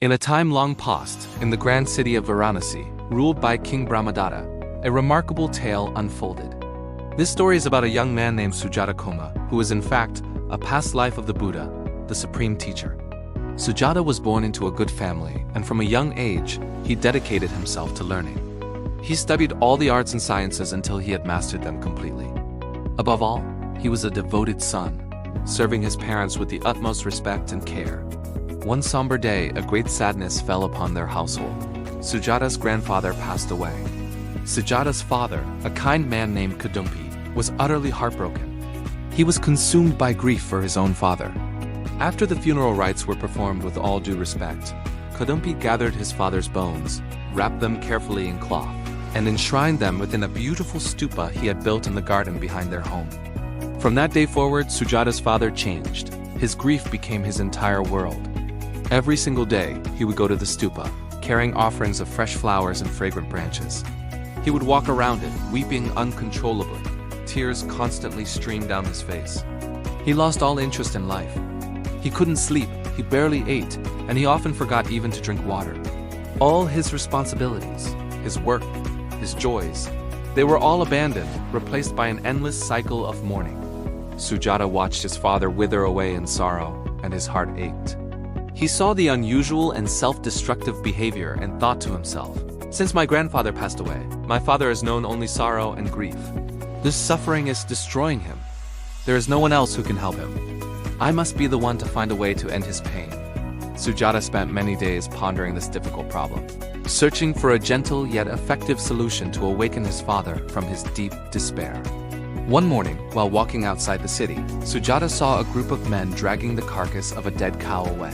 In a time long past, in the grand city of Varanasi, ruled by King Brahmadatta, a remarkable tale unfolded. This story is about a young man named Sujata Koma, who is in fact a past life of the Buddha, the supreme teacher. Sujata was born into a good family, and from a young age, he dedicated himself to learning. He studied all the arts and sciences until he had mastered them completely. Above all, he was a devoted son, serving his parents with the utmost respect and care. One somber day, a great sadness fell upon their household. Sujata's grandfather passed away. Sujata's father, a kind man named Kadumpi, was utterly heartbroken. He was consumed by grief for his own father. After the funeral rites were performed with all due respect, Kadumpi gathered his father's bones, wrapped them carefully in cloth, and enshrined them within a beautiful stupa he had built in the garden behind their home. From that day forward, Sujata's father changed. His grief became his entire world. Every single day, he would go to the stupa, carrying offerings of fresh flowers and fragrant branches. He would walk around it, weeping uncontrollably. Tears constantly streamed down his face. He lost all interest in life. He couldn't sleep, he barely ate, and he often forgot even to drink water. All his responsibilities, his work, his joys, they were all abandoned, replaced by an endless cycle of mourning. Sujata watched his father wither away in sorrow, and his heart ached. He saw the unusual and self-destructive behavior and thought to himself, "Since my grandfather passed away, my father has known only sorrow and grief. This suffering is destroying him. There is no one else who can help him. I must be the one to find a way to end his pain." Sujata spent many days pondering this difficult problem, searching for a gentle yet effective solution to awaken his father from his deep despair. One morning, while walking outside the city, Sujata saw a group of men dragging the carcass of a dead cow away.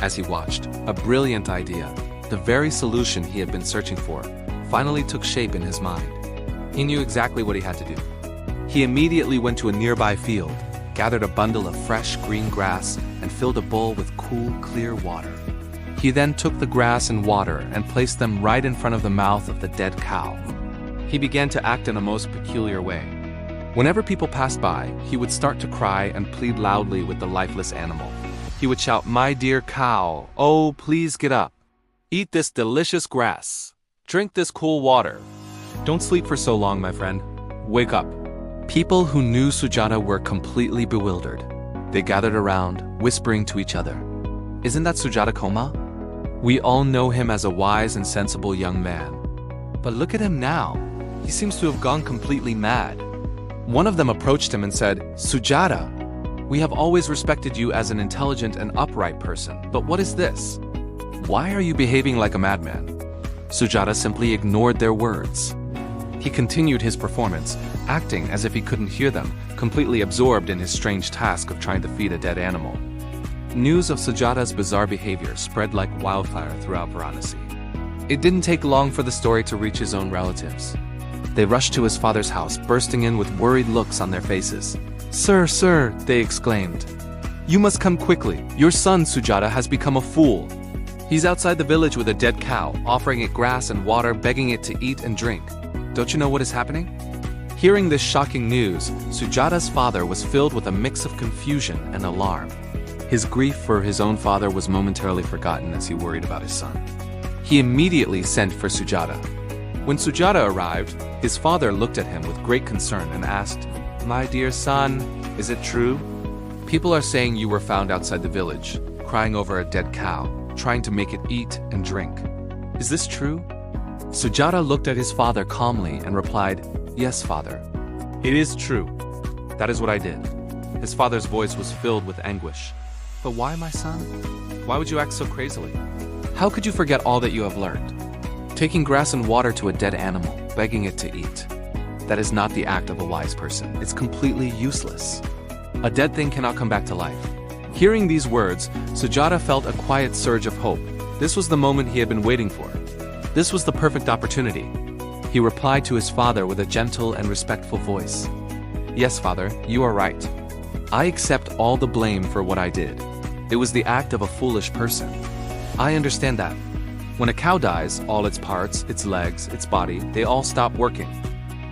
As he watched, a brilliant idea, the very solution he had been searching for, finally took shape in his mind. He knew exactly what he had to do. He immediately went to a nearby field, gathered a bundle of fresh green grass, and filled a bowl with cool, clear water. He then took the grass and water and placed them right in front of the mouth of the dead cow. He began to act in a most peculiar way. Whenever people passed by, he would start to cry and plead loudly with the lifeless animal. He would shout, "My dear cow, oh, please get up. Eat this delicious grass. Drink this cool water. Don't sleep for so long, my friend. Wake up." People who knew Sujata were completely bewildered. They gathered around, whispering to each other, "Isn't that Sujata Koma? We all know him as a wise and sensible young man. But look at him now. He seems to have gone completely mad." One of them approached him and said, "Sujata, we have always respected you as an intelligent and upright person, but what is this? Why are you behaving like a madman?" Sujata simply ignored their words. He continued his performance, acting as if he couldn't hear them, completely absorbed in his strange task of trying to feed a dead animal. News of Sujata's bizarre behavior spread like wildfire throughout Varanasi. It didn't take long for the story to reach his own relatives. They rushed to his father's house, bursting in with worried looks on their faces. "Sir, sir," they exclaimed. "You must come quickly. Your son, Sujata, has become a fool. He's outside the village with a dead cow, offering it grass and water, begging it to eat and drink. Don't you know what is happening?" Hearing this shocking news, Sujata's father was filled with a mix of confusion and alarm. His grief for his own father was momentarily forgotten as he worried about his son. He immediately sent for Sujata. When Sujata arrived, his father looked at him with great concern and asked, "My dear son, is it true? People are saying you were found outside the village, crying over a dead cow, trying to make it eat and drink. Is this true?" Sujata looked at his father calmly and replied, "Yes, father. It is true. That is what I did." His father's voice was filled with anguish. "But why, my son? Why would you act so crazily? How could you forget all that you have learned? Taking grass and water to a dead animal, begging it to eat. That is not the act of a wise person. It's completely useless. A dead thing cannot come back to life." Hearing these words, Sujata felt a quiet surge of hope. This was the moment he had been waiting for. This was the perfect opportunity. He replied to his father with a gentle and respectful voice. "Yes, father, you are right. I accept all the blame for what I did. It was the act of a foolish person. I understand that. When a cow dies, all its parts, its legs, its body, they all stop working.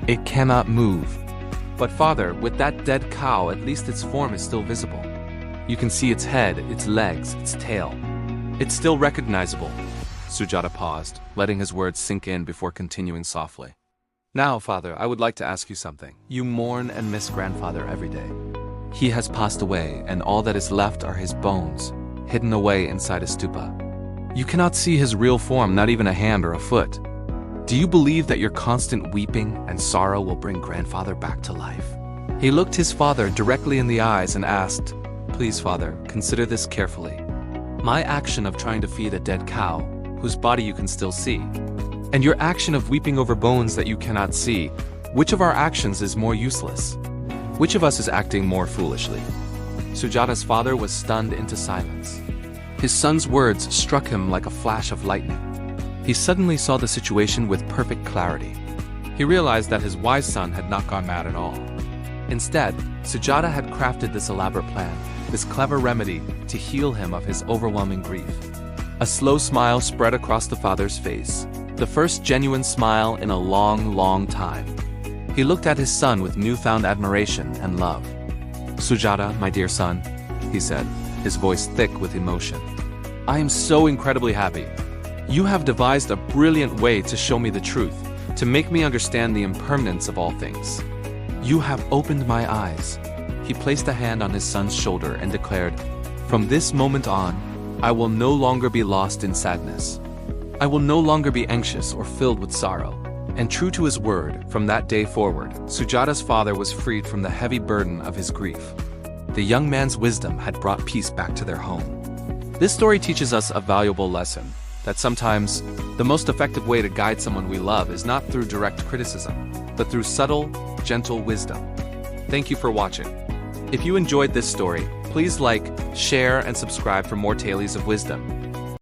It cannot move. But father, with that dead cow, at least its form is still visible. You can see its head, its legs, its tail. It's still recognizable. Sujata paused, letting his words sink in before continuing softly. Now, father, I would like to ask you something. You mourn and miss grandfather every day. He has passed away, and all that is left are his bones, hidden away inside a stupa. You cannot see his real form, not even a hand or a foot. Do you believe that your constant weeping and sorrow will bring grandfather back to life? He looked his father directly in the eyes and asked, Please, father, consider this carefully. My action of trying to feed a dead cow, whose body you can still see, and your action of weeping over bones that you cannot see, which of our actions is more useless? Which of us is acting more foolishly? Sujata's father was stunned into silence. His son's words struck him like a flash of lightning. He suddenly saw the situation with perfect clarity. He realized that his wise son had not gone mad at all. Instead, Sujata had crafted this elaborate plan, this clever remedy to heal him of his overwhelming grief. A slow smile spread across the father's face, the first genuine smile in a long, long time. He looked at his son with newfound admiration and love. Sujata, my dear son, he said, his voice thick with emotion. I am so incredibly happy. You have devised a brilliant way to show me the truth, to make me understand the impermanence of all things. You have opened my eyes. He placed a hand on his son's shoulder and declared, From this moment on, I will no longer be lost in sadness. I will no longer be anxious or filled with sorrow. And true to his word, from that day forward, Sujata's father was freed from the heavy burden of his grief. The young man's wisdom had brought peace back to their home. This story teaches us a valuable lesson, that sometimes the most effective way to guide someone we love is not through direct criticism, but through subtle, gentle wisdom. Thank you for watching. If you enjoyed this story, please like, share, and subscribe for more tales of wisdom.